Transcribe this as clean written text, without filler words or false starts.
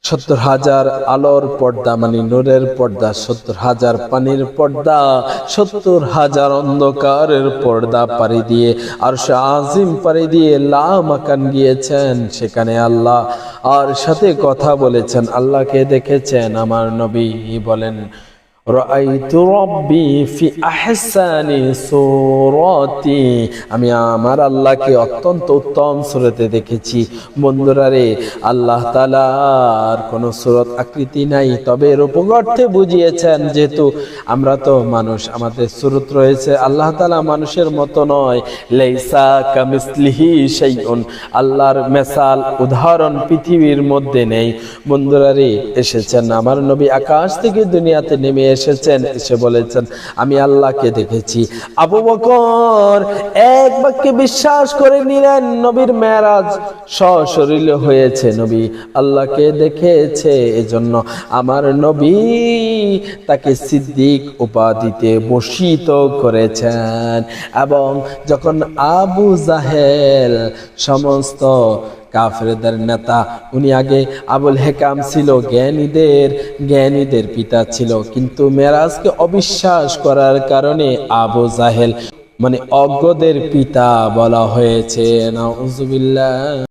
70,000 আলোর পর্দা মানে নূরের পর্দা, 70,000 পানির পর্দা, 70,000 অন্ধকারের পর্দা পাড়ি দিয়ে আরশে আজিম পাড়ি দিয়ে লামাকান গিয়েছেন। সেখানে আল্লাহ আর সাথে কথা বলেছেন, আল্লাহকে দেখেছেন। আমার নবী বলেন, রাআইতু রাব্বি ফি আহসানি সূরাতি, আমি আমার আল্লাহকে অত্যন্ত উত্তম সূরতে দেখেছি। বন্ধুরা রে, আল্লাহ তাআলার কোনো সূরত আকৃতি নাই, তবে রূপগর্থে বুঝিয়েছেন। যেহেতু আমরা তো মানুষ, আমাদের সূরত রয়েছে, আল্লাহ তাআলা মানুষের মতো নয়। লাইসা কামিসলিহি শাইউন, আল্লাহর মেসাল উদাহরণ পৃথিবীর মধ্যে নেই। বন্ধুরা রে, এসেছেন আমার নবী আকাশ থেকে দুনিয়াতে নেমে এসেছেন, এসে বলেছেন আমি আল্লাহকে দেখেছি। আবু বকর এক বাক্যে বিশ্বাস করে নিলেন, নবীর মেরাজ সশরীরে হয়েছে, নবী আল্লাহকে দেখেছে। এজন্য আমার নবী তাকে সিদ্দিক উপাধিতে ভূষিত করেছেন। এবং যখন আবু জাহেল সমস্ত কাফেরদের নেতা, উনি আগে আবুল হেকাম ছিল, জ্ঞানীদের পিতা ছিল, কিন্তু মেরাজকে অবিশ্বাস করার কারণে আবু জাহেল মানে অজ্ঞদের পিতা বলা হয়েছে। নাউজুবিল্লাহ।